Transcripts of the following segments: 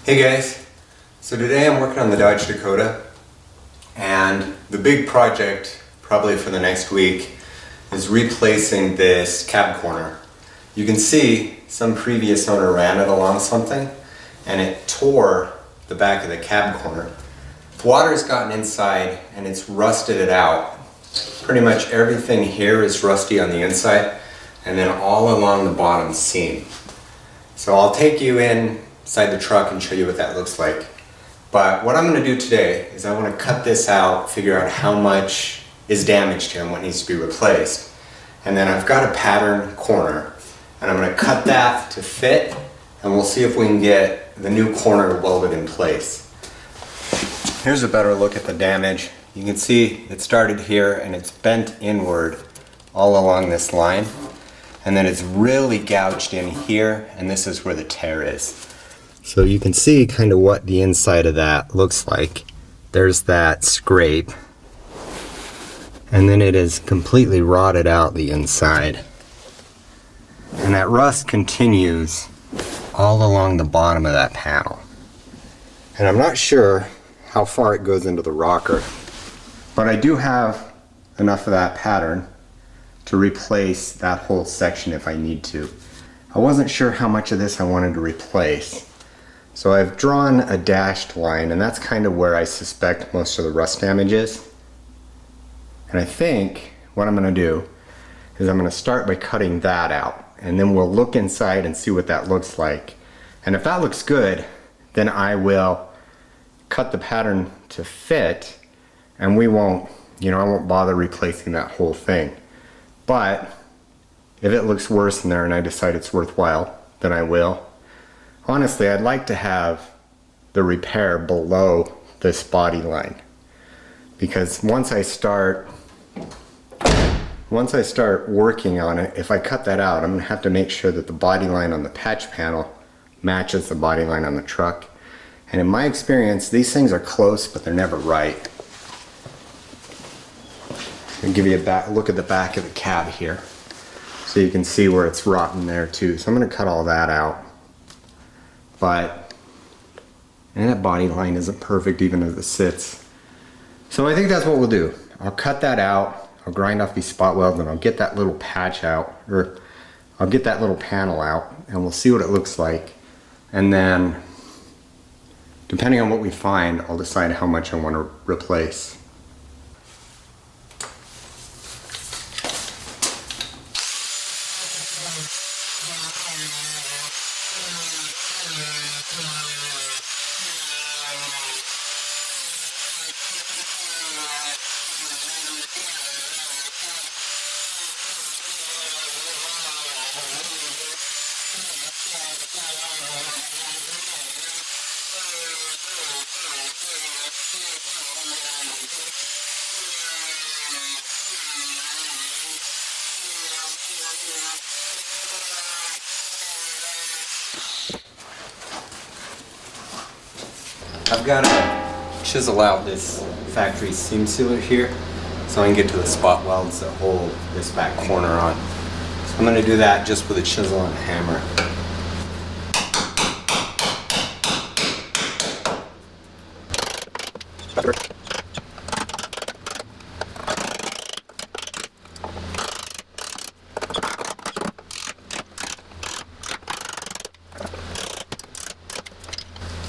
Hey guys, so today I'm working on the Dodge Dakota, and the big project probably for the next week is replacing this cab corner. You can see some previous owner ran it along something and it tore the back of the cab corner. Water's gotten inside and it's rusted it out. Pretty much everything here is rusty on the inside and then all along the bottom seam. So I'll take you inside the truck and show you what that looks like. But what I'm going to do today is I want to cut this out, figure out how much is damaged here and what needs to be replaced. And then I've got a pattern corner and I'm going to cut that to fit, and we'll see if we can get the new corner welded in place. Here's a better look at the damage. You can see it started here and it's bent inward all along this line. And then it's really gouged in here, and this is where the tear is. So you can see kind of what the inside of that looks like. There's that scrape. And then it is completely rotted out the inside. And that rust continues all along the bottom of that panel. And I'm not sure how far it goes into the rocker, but I do have enough of that pattern to replace that whole section if I need to. I wasn't sure how much of this I wanted to replace. So I've drawn a dashed line, and that's kind of where I suspect most of the rust damage is. And I think what I'm going to do is I'm going to start by cutting that out, and then we'll look inside and see what that looks like. And if that looks good, then I will cut the pattern to fit, and I won't bother replacing that whole thing. But if it looks worse in there and I decide it's worthwhile, then I will. Honestly, I'd like to have the repair below this body line, because once I start working on it, if I cut that out, I'm going to have to make sure that the body line on the patch panel matches the body line on the truck. And in my experience, these things are close, but they're never right. I'll give you a look at the back of the cab here, so you can see where it's rotten there too. So I'm going to cut all that out. And that body line isn't perfect even as it sits. So I think that's what we'll do. I'll cut that out, I'll grind off these spot welds, and I'll get that little patch out, or I'll get that little panel out, and we'll see what it looks like. And then, depending on what we find, I'll decide how much I want to replace. I've got to chisel out this factory seam sealer here so I can get to the spot welds that hold this back corner on. So I'm going to do that just with a chisel and a hammer.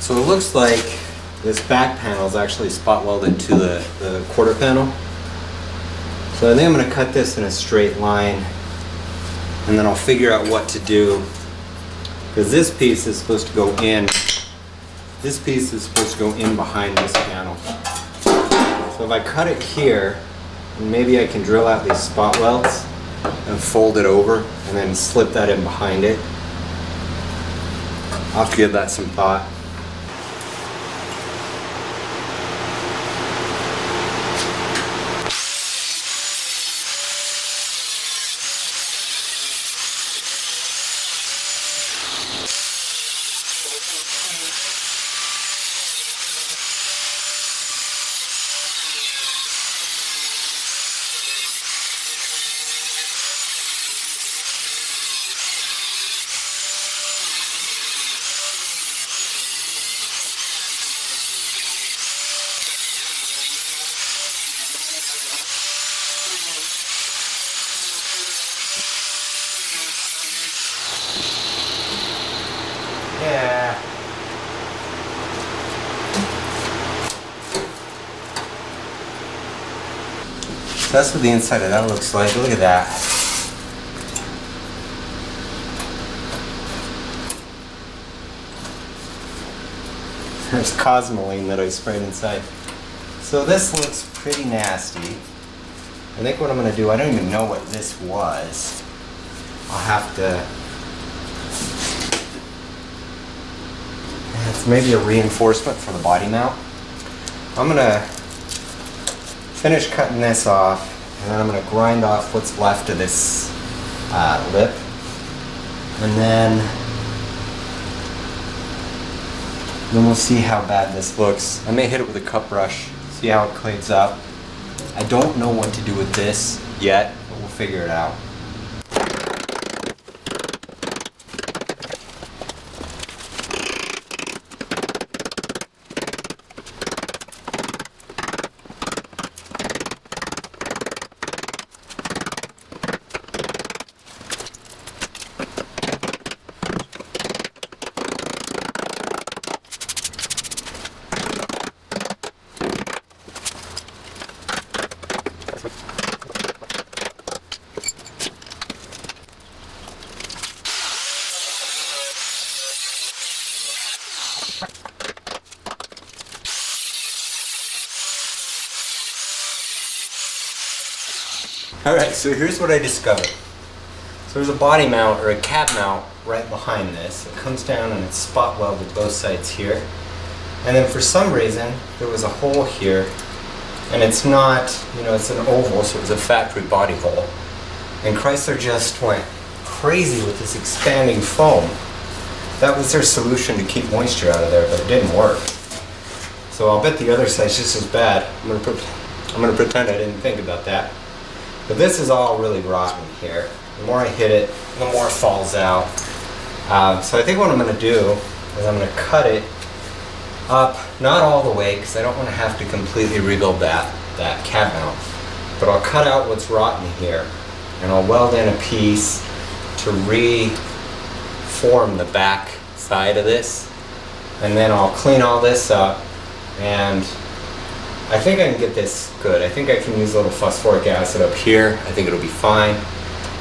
So it looks like this back panel is actually spot welded to the quarter panel. So I think I'm going to cut this in a straight line, and then I'll figure out what to do, because this piece is supposed to go in. This piece is supposed to go in behind this panel. So if I cut it here, maybe I can drill out these spot welds and fold it over and then slip that in behind it. I'll have to give that some thought. So that's what the inside of that looks like. Look at that. There's Cosmoline that I sprayed inside. So this looks pretty nasty. I think what I'm going to do, I don't even know what this was. I'll have to... It's maybe a reinforcement for the body mount. I'm going to finish cutting this off, and then I'm going to grind off what's left of this lip. And then we'll see how bad this looks. I may hit it with a cup brush, see how it cleans up. I don't know what to do with this yet, but we'll figure it out. Alright, so here's what I discovered. So there's a body mount, or a cab mount, right behind this. It comes down and it's spot welded both sides here. And then for some reason, there was a hole here, and it's not, it's an oval, so it was a factory body hole. And Chrysler just went crazy with this expanding foam. That was their solution to keep moisture out of there, but it didn't work. So I'll bet the other side's just as bad. I'm gonna pretend I didn't think about that. But this is all really rotten here. The more I hit it, the more it falls out. So I think what I'm going to do is I'm going to cut it up, not all the way, because I don't want to have to completely rebuild that cab mount. But I'll cut out what's rotten here, and I'll weld in a piece to reform the back side of this. And then I'll clean all this up, and I think I can get this good. I think I can use a little phosphoric acid up here. I think it'll be fine.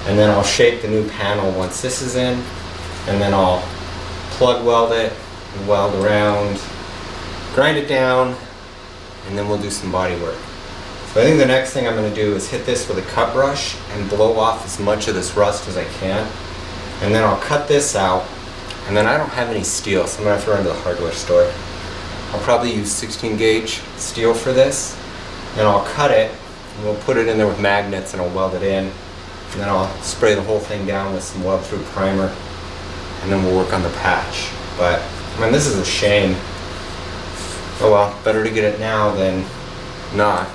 And then I'll shape the new panel once this is in. And then I'll plug weld it and weld around, grind it down, and then we'll do some body work. So I think the next thing I'm going to do is hit this with a cut brush and blow off as much of this rust as I can. And then I'll cut this out. And then I don't have any steel, so I'm going to have to run to the hardware store. I'll probably use 16 gauge steel for this, and I'll cut it, and we'll put it in there with magnets, and I'll weld it in, and then I'll spray the whole thing down with some weld-through primer, and then we'll work on the patch. But, I mean, this is a shame. Oh well, better to get it now than not.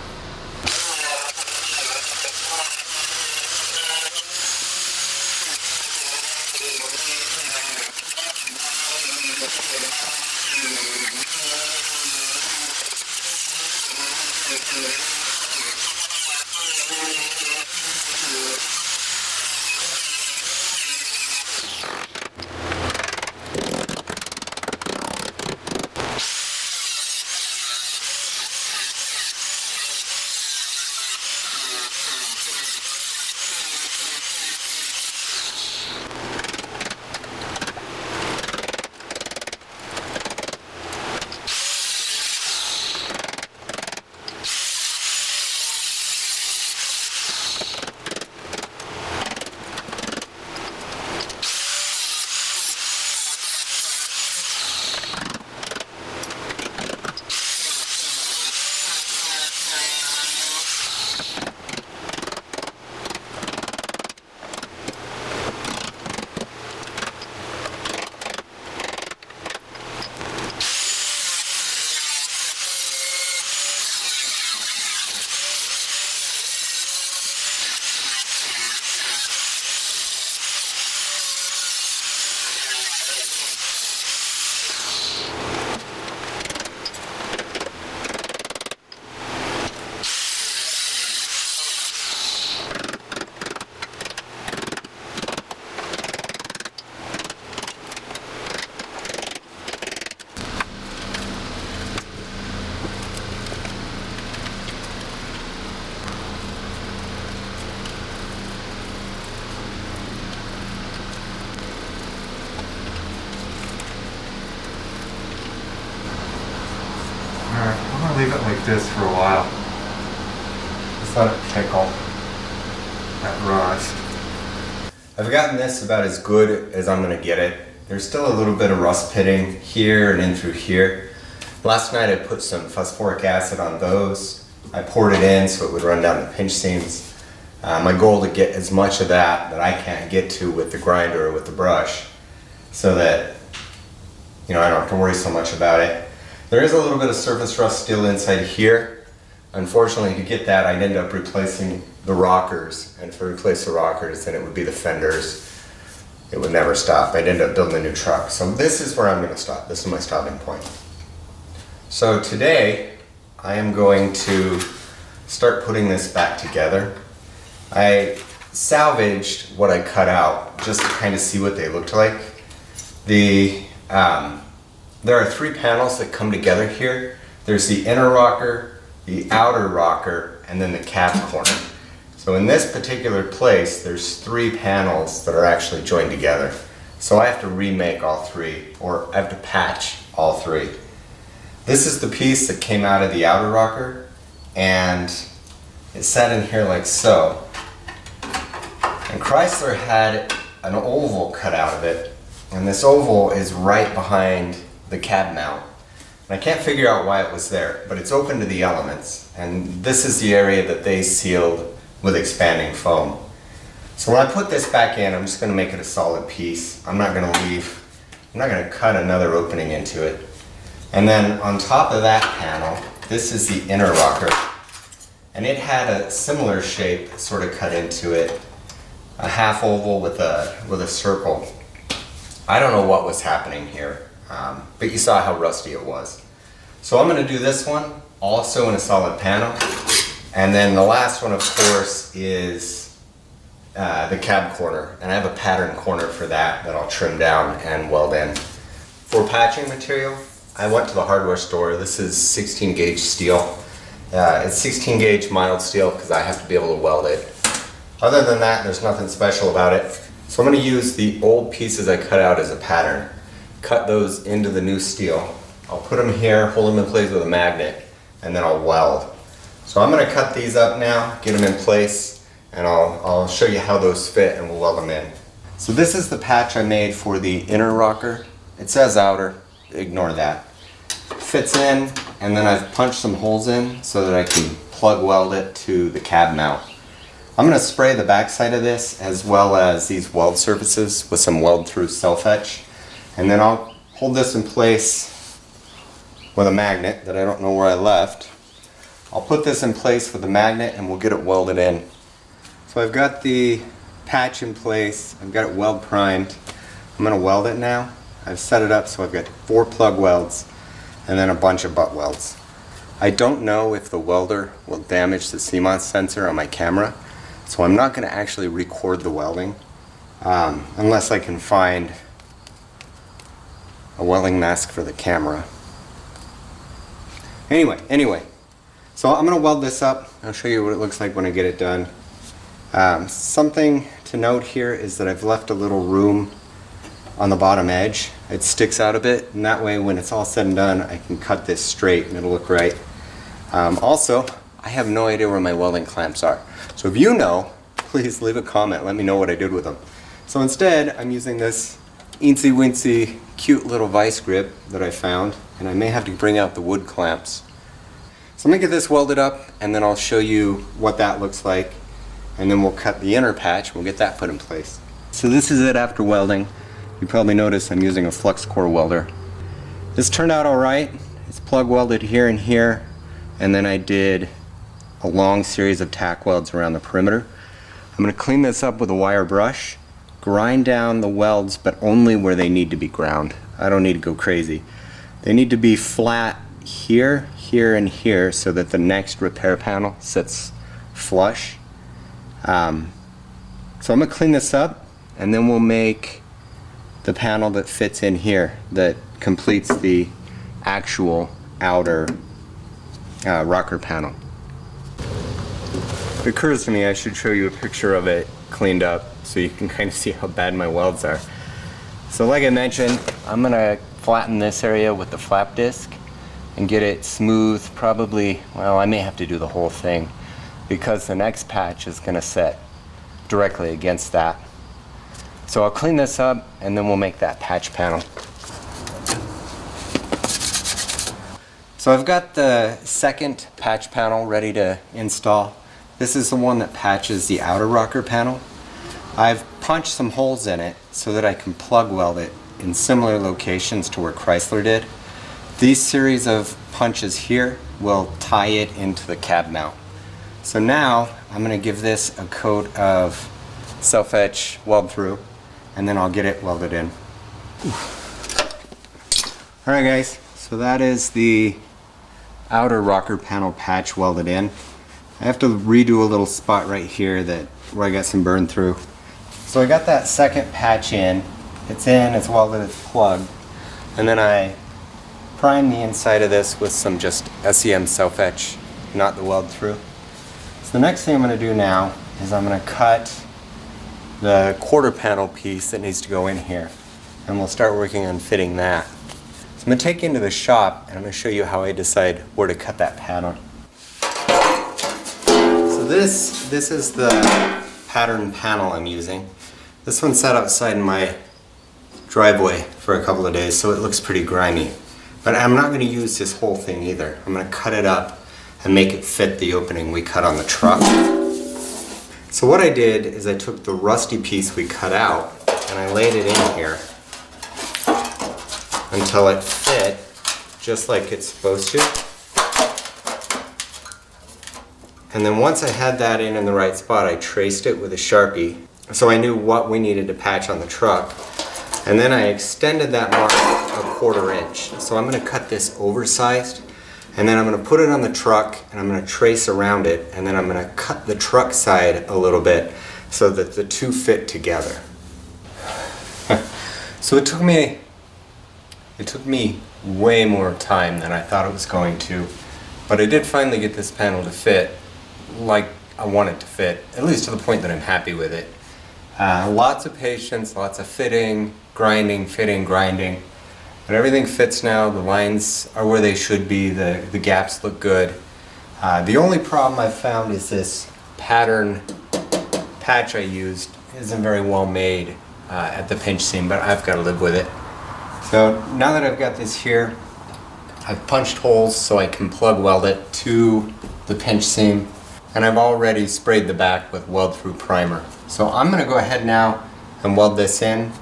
Alright, I'm gonna leave it like this for a while. Just let it pickle that rust. I've gotten this about as good as I'm gonna get it. There's still a little bit of rust pitting here and in through here. Last night I put some phosphoric acid on those. I poured it in so it would run down the pinch seams. My goal to get as much of that I can't get to with the grinder or with the brush, so that I don't have to worry so much about it. There is a little bit of surface rust still inside here. Unfortunately, to get that, I'd end up replacing the rockers, and if I replace the rockers, then it would be the fenders. It would never stop. I'd end up building a new truck. So this is where I'm going to stop. This is my stopping point. So today, I am going to start putting this back together. I salvaged what I cut out just to kind of see what they looked like. There are 3 panels that come together here. There's the inner rocker, the outer rocker, and then the cab corner. So in this particular place, there's 3 panels that are actually joined together. So I have to remake all 3, or I have to patch all 3. This is the piece that came out of the outer rocker, and it sat in here like so. And Chrysler had an oval cut out of it, and this oval is right behind the cab mount. And I can't figure out why it was there, but it's open to the elements, and this is the area that they sealed with expanding foam. So when I put this back in, I'm just going to make it a solid piece. I'm not going to cut another opening into it. And then on top of that panel, this is the inner rocker, and it had a similar shape sort of cut into it, a half oval with a circle. I don't know what was happening here, but you saw how rusty it was. So I'm going to do this one also in a solid panel, and then the last one, of course, is the cab corner, and I have a pattern corner for that I'll trim down and weld in. For patching material, I went to the hardware store. This is 16 gauge steel. It's 16 gauge mild steel because I have to be able to weld it. Other than that, there's nothing special about it. So I'm going to use the old pieces I cut out as a pattern, cut those into the new steel. I'll put them here, hold them in place with a magnet, and then I'll weld. So I'm going to cut these up now, get them in place, and I'll show you how those fit, and we'll weld them in. So this is the patch I made for the inner rocker. It says outer, ignore that. Fits in, and then I've punched some holes in so that I can plug weld it to the cab mount. I'm going to spray the backside of this as well as these weld surfaces with some weld through self-etch, and then I'll hold this in place with a magnet that I don't know where I left. I'll put this in place with a magnet and we'll get it welded in. So I've got the patch in place, I've got it weld primed. I'm going to weld it now. I've set it up so I've got 4 plug welds and then a bunch of butt welds. I don't know if the welder will damage the CMOS sensor on my camera, so I'm not going to actually record the welding unless I can find a welding mask for the camera. Anyway, so I'm going to weld this up. I'll show you what it looks like when I get it done. Something to note here is that I've left a little room on the bottom edge. It sticks out a bit, and that way when it's all said and done I can cut this straight and it'll look right. Also, I have no idea where my welding clamps are. So if you know, please leave a comment, let me know what I did with them. So instead, I'm using this eensy weensy cute little vice grip that I found, and I may have to bring out the wood clamps. So I'm going to get this welded up, and then I'll show you what that looks like, and then we'll cut the inner patch, we'll get that put in place. So this is it after welding. You probably noticed I'm using a flux core welder. This turned out alright. It's plug welded here and here, and then I did a long series of tack welds around the perimeter. I'm going to clean this up with a wire brush, grind down the welds, but only where they need to be ground. I don't need to go crazy. They need to be flat here, here, and here so that the next repair panel sits flush. So I'm going to clean this up, and then we'll make the panel that fits in here that completes the actual outer rocker panel. It occurs to me I should show you a picture of it cleaned up so you can kind of see how bad my welds are. So like I mentioned, I'm going to flatten this area with the flap disc, and get it smooth. Probably, well, I may have to do the whole thing because the next patch is going to set directly against that. So I'll clean this up and then we'll make that patch panel. So I've got the second patch panel ready to install. This is the one that patches the outer rocker panel. I've punched some holes in it so that I can plug weld it in similar locations to where Chrysler did. These series of punches here will tie it into the cab mount. So now I'm going to give this a coat of self-etch weld through, and then I'll get it welded in. Alright guys, so that is the outer rocker panel patch welded in. I have to redo a little spot right here where I got some burn through. So I got that second patch in, it's welded, it's plugged, and then I prime the inside of this with some just SEM self-etch, not the weld through. So the next thing I'm going to do now is I'm going to cut the quarter panel piece that needs to go in here, and we'll start working on fitting that. So I'm going to take you into the shop and I'm going to show you how I decide where to cut that pattern. So this is the pattern panel I'm using. This one's sat outside in my driveway for a couple of days, so it looks pretty grimy. But I'm not going to use this whole thing either. I'm going to cut it up and make it fit the opening we cut on the truck. So what I did is I took the rusty piece we cut out and I laid it in here until it fit just like it's supposed to. And then once I had that in the right spot, I traced it with a Sharpie so I knew what we needed to patch on the truck. And then I extended that mark a 1/4 inch. So I'm going to cut this oversized, and then I'm going to put it on the truck and I'm going to trace around it, and then I'm going to cut the truck side a little bit so that the two fit together. So it took me way more time than I thought it was going to, but I did finally get this panel to fit like I want it to fit, at least to the point that I'm happy with it. Lots of patience, lots of fitting, grinding, grinding, but everything fits now. The lines are where they should be, the gaps look good. The only problem I've found is this pattern patch I used isn't very well made at the pinch seam, but I've got to live with it. So now that I've got this here, I've punched holes so I can plug weld it to the pinch seam, and I've already sprayed the back with weld through primer. So I'm going to go ahead now and weld this in.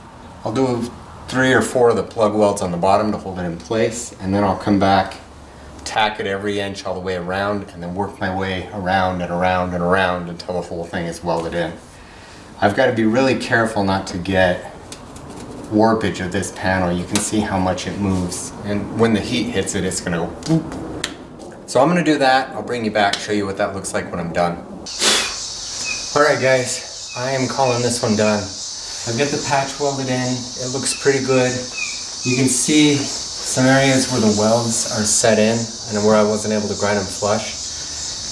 I'll do 3 or 4 of the plug welds on the bottom to hold it in place, and then I'll come back, tack it every inch all the way around, and then work my way around and around and around until the whole thing is welded in. I've got to be really careful not to get warpage of this panel. You can see how much it moves, and when the heat hits it, it's going to go boop. So I'm going to do that. I'll bring you back, show you what that looks like when I'm done. Alright guys, I am calling this one done. I've got the patch welded in. It looks pretty good. You can see some areas where the welds are set in and where I wasn't able to grind them flush.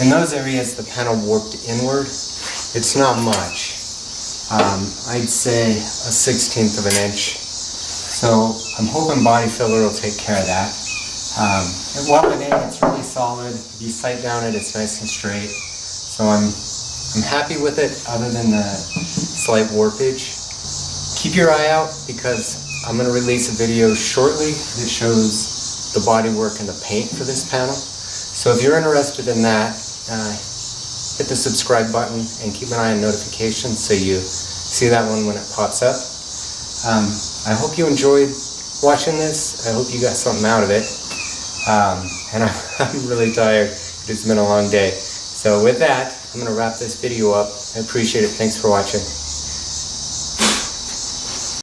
In those areas the panel warped inward. It's not much. I'd say a 1/16 of an inch. So I'm hoping body filler will take care of that. It welded in, it's really solid. If you sight down it, it's nice and straight. So I'm happy with it other than the slight warpage. Keep your eye out because I'm going to release a video shortly that shows the bodywork and the paint for this panel. So if you're interested in that, hit the subscribe button and keep an eye on notifications so you see that one when it pops up. I hope you enjoyed watching this. I hope you got something out of it. And I'm really tired. It's been a long day. So with that, I'm going to wrap this video up. I appreciate it. Thanks for watching.